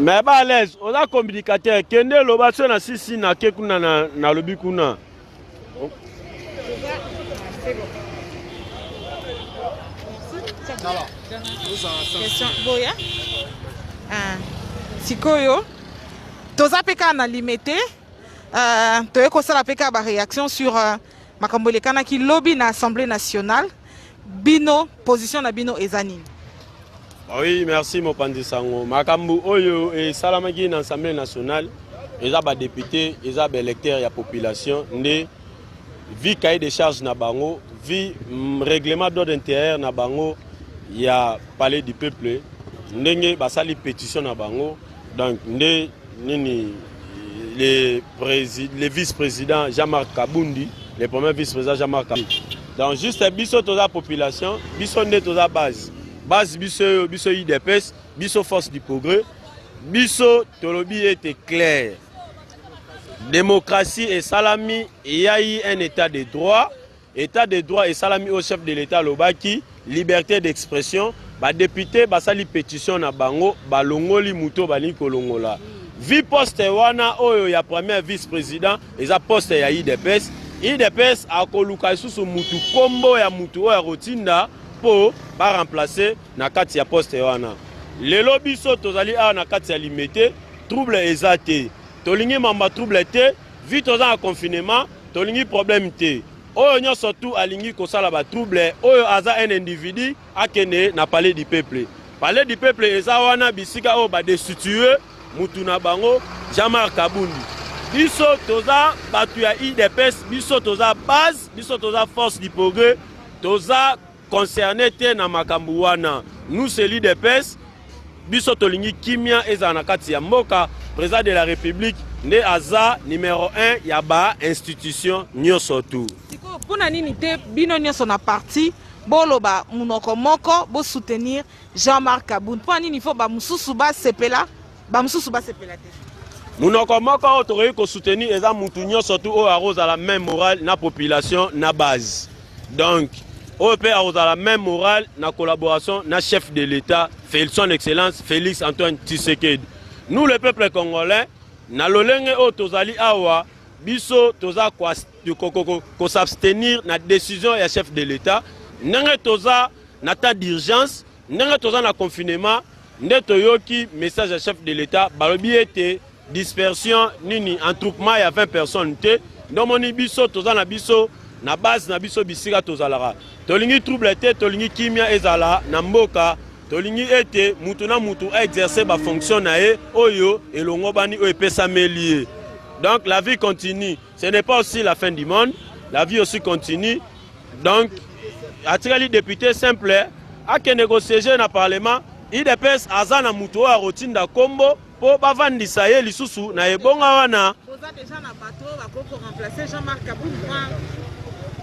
Mais à l'aise, on a communicateur. Kende l'obation na sisi na kekuna na lobi kuna. Question boya. Sikoyo. Toza peka na limité. Toye kosala peka ba réaction sur makambo lekana ki lobby na Assemblée nationale. Bino position na bino ezani. Oui, merci Mopandi Sango. Makambu Oyo et Salamagi dans l'Assemblée nationale, ils ont des députés, ils ont des électeurs, il y a population. Né, vie cahier de charges na bango, vie règlement d'ordre intérieur na bango, il y a palais du peuple. Ndenge basali pétition na bango. Donc né, les vice-présidents Jean-Marc Kabundi, le premier vice-président Jean-Marc Kabundi. Donc juste biso toza la population, biso né toza base. Base biso IDPS, biso force du progrès, biso tolobi était clair. Démocratie et salami, il y a eu un état de droit. État de droit et salami au chef de l'état lobaki, liberté d'expression, ba député basali pétition na bango, ba longoli muto bali kolongola. Vi poste wana oyo ya premier vice-président, eza poste ya IDPS. IDPS a koluka susu mutu kombo ya mutu oya rotinda pour remplacer na kati ya poste wana. Lelo biso tozali a na kati ya limité, trouble ezate. Tolingi mamba trouble te, vi toza en confinement, tolingi problème te. Oyo nyo surtout alingi kosala ba trouble, oyo aza un individu akene na palais du peuple. Palais du peuple eza wana bisika o ba destituer mutu na bango Jean-Marc Kabundi. Biso toza batu ya IDPS, biso toza base, biso toza force du progrès, toza concerné te na makambu wana. Nous c'est l'IDPS, biso tolingi kimia eza na kati ya mboka, président de la République, ne aza numéro 1 ya ba institution nyonso tu. Siko pona nini te bino nyonso na parti boloba munoko moko bo soutenir Jean-Marc Kabundi. Pona nini faut ba mususu ba sepela te. Munoko moko otoyi ko soutenir eza mutu nyonso tu o arose à la même morale na population na base. Donc OEP a la même morale na collaboration na chef de l'État, son excellence Félix Antoine Tshisekedi. Nous le peuple congolais, na lolenge o tozali awa, biso toza ko s'abstenir na décision ya chef de l'État, nenge toza na ta d'urgence, nenge toza na confinement, nde toyoki message ya chef de l'État, balobi ete dispersion nini entroupement ya 20 personnes te, ndomoni biso toza na biso na base na biso bisika tozalara. Tolingi trouble te, tolingi kimia ezala na mboka, tolingi ete mutu na mutu a exercer ba fonction na e oyo elongo bani o epesa melie. Donc la vie continue. Ce n'est pas aussi la fin du monde, la vie aussi continue. Donc atikali député simple a ke négocier na parlement, IDPS azana mutu a rotinda kombo po bavandisa ye lisusu na ebonga wana. Poza déjà na bateau ba ko remplacer Jean-Marc Kabundi.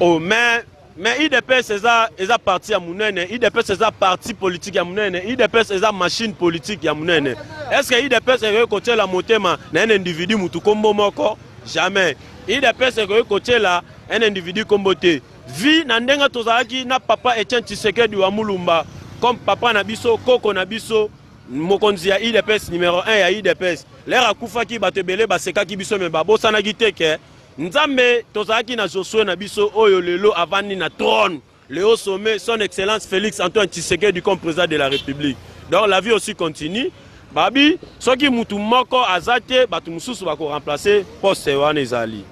Oh, mais IDPS est parti à Mounene, IDPS est parti politique à Mounene, IDPS est machine politique à Mounene. Est-ce que IDPS est côté la motema d'un individu mutukombo moko? Jamais. IDPS est côté là un individu komboté. Vi nandenga tozalaki na papa Etienne Tshisekedi wa Mulumba comme papa Nabiso, Koko Nabiso, mokonzi ya IDPS numéro 1 ya IDPS. L'air akufaki batebele basekaki biso me babosana giteke. Nzambe tozaki na Josué na biso oyo lelo avani na trône le haut sommet son excellence Félix Antoine Tshisekedi comme président de la République. Donc la vie aussi continue. Babi soki mutu moko azate batu mususu bako remplacer poste wana ezali.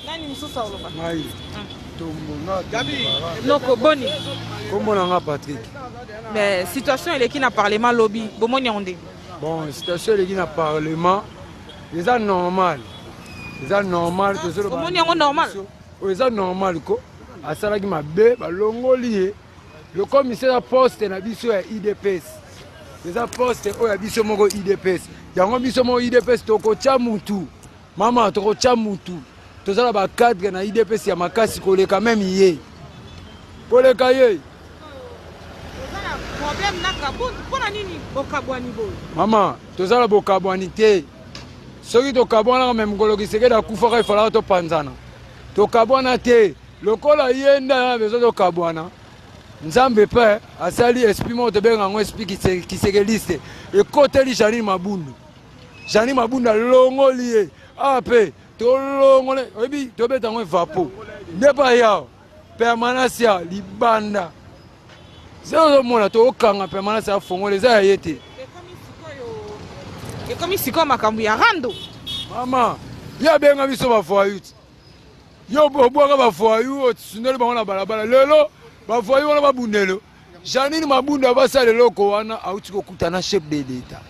Nani mususu oloba? Mai. Tombona. Gabi. Noko boni. Comment on a Patrick? Mais situation elle est qui na parlement lobby bomoni onde. Bon, situation elle est qui na parlement. C'est normal. C'est normal que ce soit normal. C'est normal ko asalaki mabe balongoli le commissaire à poste na biso ya IDPS. C'est poste o ya biso moko IDPS. Yango biso moko IDPS toko cha mutu. Mama toko cha mutu. Tozala ba cadre na IDPS ya makasi koleka même yé. Koleka yé. Tozala problème na Kabundi pona nini bokabwani boy. Mama tozala bokabwani te. Soki tokabwana même ngolo Kisekedi akufaka ifala to panzana. Tokabwana te. Lokola yenda na bezo tokabwana. nzambe pe asali esprit moko tobenga yango esprit kisekeliste ekoteli Janine Mabundu. Janine Mabundu alongoli ye ape tolongole oyebi tobeta yango evapo nde pa yao permanence ya libanda zozomona tokanga permanence ya fongole eza ya ye te ekomi sikoyo makambo ya rando mama yo abenga biso bafoayu ti yo obwaka bafoayu otisundeli bango na balabala lelo bafoayu wana babundelo Janine Mabundu abasala eloko wana auti kokutana chef de l'État.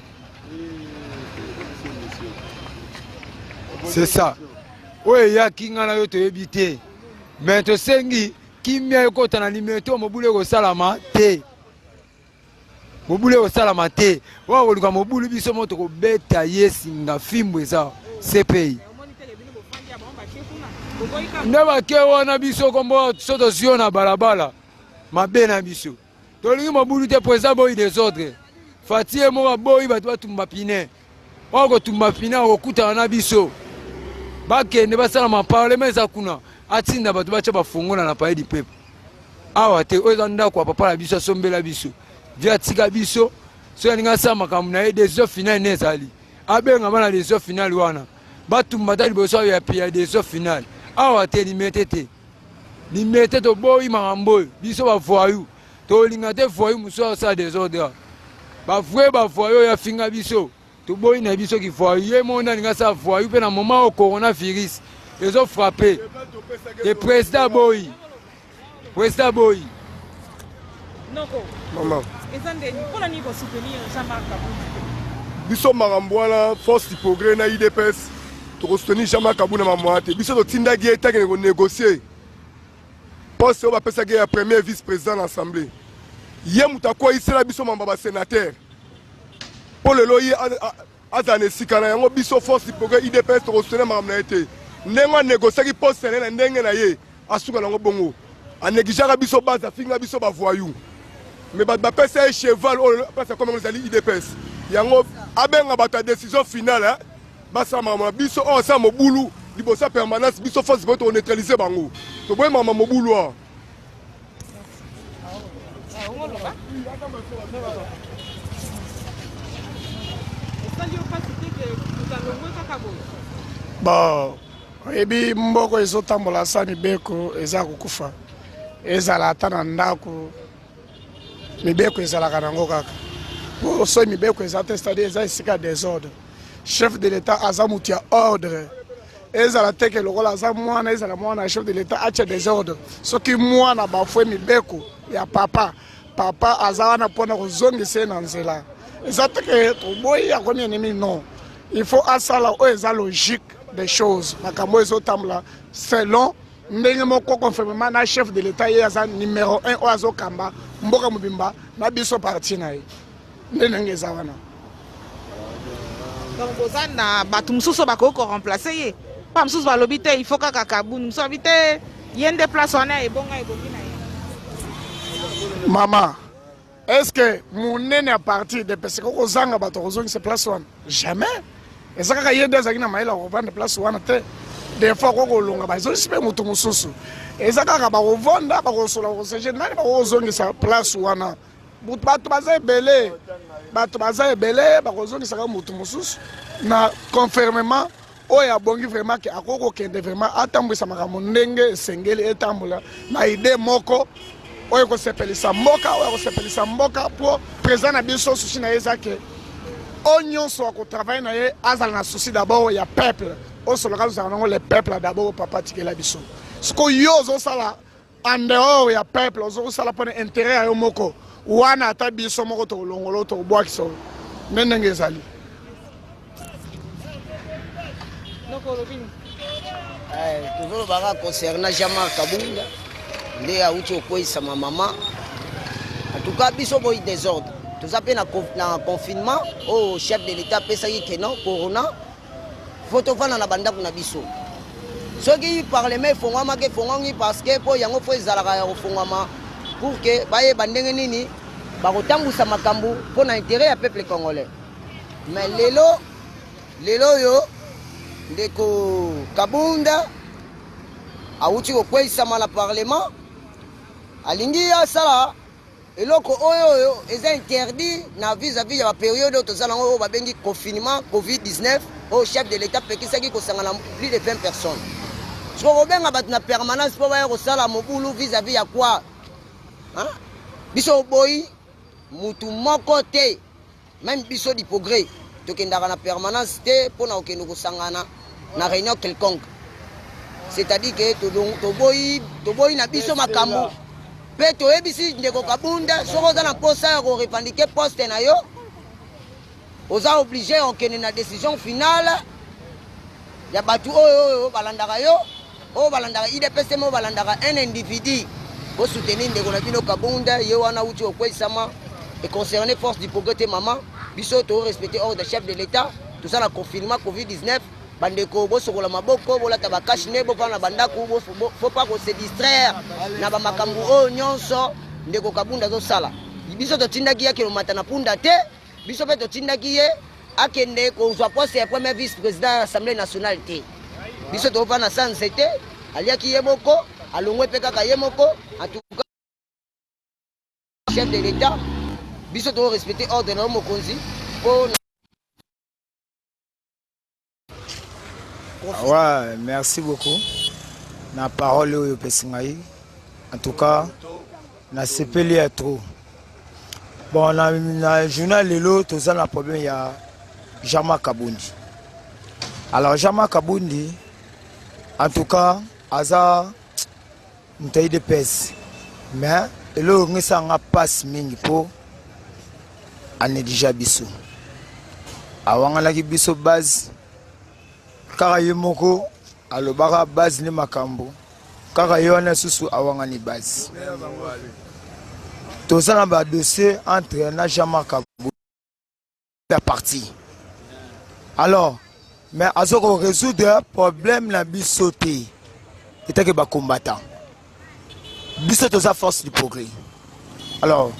C'est ça. Oye ya kinga na yo toyebi te. Mais tosengi kimia ekota na limeto mobule ko salama te. Mobule ko salama te. Wa koluka mobulu biso moto ko beta yesinga fimbo eza CPI. Ndaba ke wana biso kombo soto sio na balabala. Mabe na biso. Tolingi mobulu te président boy des autres. Fatie mo boy batu batumba pine. Wa ko tumba pine ko kuta na biso. Bakende basala ma parlement eza kuna. Atinda batu bacha bafungola na paye di peuple. Awa te oza ndako papa la biso sombela biso. Via tika biso. So yaninga sama kamuna e décision finale nezali. Abenga bana décision finale wana. Batumba tali boso ya pia décision finale. Awa te limete te. Limete to boy marambo biso ba voyou. To linga te voyou muso sa désordre. Ba voyou ya finga biso. To boy na biso ki voyou ye monda linga sa voyou pe na moment au coronavirus. Ils ont frappé. Le président boy. Président boy. Noko. Maman. Ezande ni pona ni ko soutenir Jean-Marc Kabunda. Biso marambwana force du progrès na IDPS. To soutenir Jean-Marc Kabunda mamwate. Biso to tinda gieta ke négocier. Poste on va pesa que premier vice-président de l'Assemblée. Hier mutakwa isela biso mamba sénateur. Pour le loyer azane sikana yango biso force du progrès IDPS to soutenir mamna été. Nenga négocier ki poste na ndenge na ye asuka nango bongo. Anégligera biso base finga biso ba voyou. Mais ba pesa cheval on passe comme les alliés IDPS. Yango abenga bata décision finale hein. Basa mama biso on sa mobulu. Libosa permanence biso force pour neutraliser bango. To boy mama mobulu a. Bon, ebi mboko ezotambola sa mibeko eza kokufa. Ezala ata na ndako. Mibeko ezalaka nango kaka. Po so mibeko eza te c'est-à-dire eza esika désordre. Chef de l'État aza mutu ya ordre. Ezala teke lokola aza mwana ezala mwana chef de l'État acha désordre. Soki mwana bafwe mibeko ya papa aza wana pona kozongisa na nzela. Eza teke toboyi akomi ennemi non. Il faut asala o eza logique des choses. Makambo ezotambola selon ndenge moko conformément na chef de l'État ye aza numéro 1 o azokamba mboka mobimba na biso parti na ye. Ndenge eza wana. Donc bozana batu mususu bakoko remplacer ye. Pas mususu balobi te il faut kaka Kabunda mususu habite yende place wana ebonga ebongi na ye. Maman, est-ce que mon nene a parti de parce que kozanga bato kozongisa place wana? Jamais. Et ça kaka yende azaki na maila kovanda place wana te. Des fois kolonga bazongisa pe mutu mususu. Et ça kaka bakovanda bakosola koseje nani bakozongisa place wana. Bato baza ebele. Bato baza ebele bakozongisa ka mutu mususu. Na conformément oya bongi vraiment que akoko kende vraiment atambwisa makambo ndenge sengeli etambola na idée moko oyo kosepelisa mboka pour président na biso souci na ye eza ke o nyonso akotravaille na ye azala na souci d'abord ya peuple osoloka ozala nango le peuple d'abord papa tikela biso siko yo ozosala en dehors ya peuple ozosala mpona intérêt ya yo moko wana ata biso moko tokolongola tokobwakisa nde ndenge ezali. Toujours baka concernant Jean-Marc Kabunda nde auti okweyisa ma mama en tout cas biso boyi désordre toza pe na confinement au chef de l'État pesaki ke non corona faut tovanda na bandako na biso soki parlement efongwamaki efongwami parce que po yango fo ezalaka ya kofongwama pour que bayeba ndenge nini bakotambusa makambo mpo na intérêt ya peuple congolais. Mais lelo oyo ndeko Kabunda auti kokweyisama na parlement alingi asala eloko oyo eza interdit na vis-à-vis ya période oyo tozala oyo babengi confinement COVID-19 au chef de l'État pekisaki kosangana plus de 20 personnes. Soko benga bato na permanence po baya kosala mobulu vis-à-vis ya quoi? Hein? Biso boy mutu moko te, même biso di progrès tokendaka na permanence te pona okende kosangana na réunion quelconque. C'est-à-dire que toboyi na biso makambo. Pe toyebisi ndeko Kabunda soko oza na posa ya korepandike poste na yo oza obligé okende na décision finale ya batu oyo balandaka yo oyo balandaka IDPS mo balandaka un individu pour soutenir ndeko na bino Kabunda ye wana uti okwesama et concerné force du progrès te maman biso to respecter ordre de chef de l'État tout ça na confinement COVID-19 bandeko bosokola maboko bolata bakashi ne bopana bandako faut pas se distraire na bamakambu oyo nyonso ndeko Kabunda zosala biso totindaki ye kilomata na punda te biso pe totindaki ye akende kozwa poste ya premier vice-président ya Assemblée nationale te biso topa na sanse te aliaki ye moko alongwe pe kaka ye moko en tout cas chef de l'État biso to respecter ordre na mokonzi po. Ouais, merci beaucoup. La parole au Pessingaï. En tout cas, na sepeli à trop. Bon, dans le journal Lelo, tout ça, le problème, il y a Jean-Marc Kabundi. Alors, Jean-Marc Kabundi, en tout cas, Aza, une taille de pèse. Mais, il y a un passe mingi pour ane déjà biso. Avant, on a biso base. Kaka yemoko alobaka base ni makambo kaka yona susu awanga ni base tout ça na ba dossier entre na Jean-Marc Kabundi la partie alors mais azoko résoudre problème na biso te était que ba combattant biso to sa force du progrès alors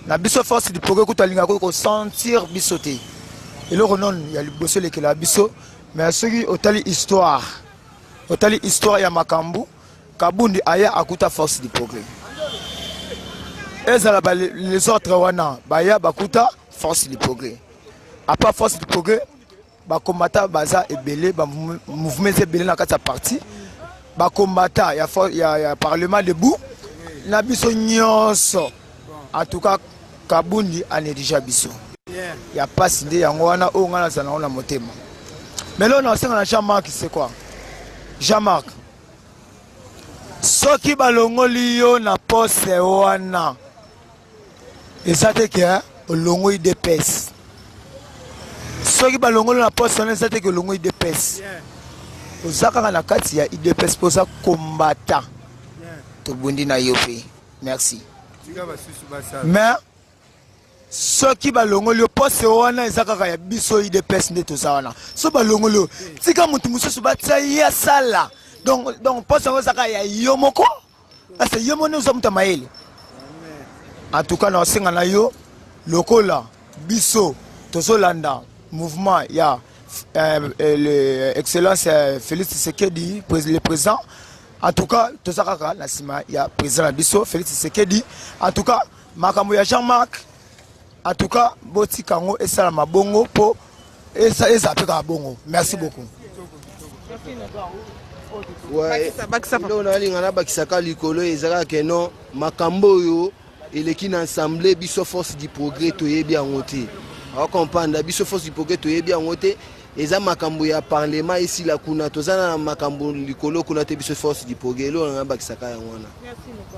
na biso force du progrès ko talinga ko sentir biso te et le renom il y a le bosso le que la biso. Mais ceux qui ont l'histoire ya makambu, Kabundi aya akuta force du progrès. Et les autres wana, baya bakuta force du progrès. À part force du progrès, ba combattant baza ebele, ba mouvement ebele na kata parti, ba combattant ya parlement debout, na biso nyonso. En tout cas, Kabundi ane déjà biso. Ya pas inde yango wana o ngana sana na motema. Mais là, on a Jean-Marc, c'est quoi? Jean-Marc. Ce qui balongoli yo na poste wana. Et ça te que longo IDPS. Ce qui balongoli na poste wana, ça te que longo IDPS. Ozaka na kati ya IDPS pour ça combattant. To bundi na yope. Merci. Mais ceux qui balongoli poste wana ezaka ya biso IDPS nde tozawana so balongoli tika mutu mususu batsa ya sala donc poste ezaka ya yomoko parce que yomone uzamuta maele en tout cas na singa na yo lokola biso tozolanda mouvement ya excellence Félix Tshisekedi le président en tout cas tozaka na sima ya président biso Félix Tshisekedi en tout cas makambo ya Jean-Marc. En tout cas, Boti Kango et Salama Bongo pour et ça est à Bongo. Merci beaucoup. Ouais, on a l'ingana bakisaka likolo ezaka que non makambo yo eleki na assemblée biso force du progrès toyebi angote. On comprendre biso force du progrès toyebi angote eza makambo ya parlement ici la kuna tozana makambo likolo kuna te biso force du progrès lo na bakisaka yango wana. Merci beaucoup.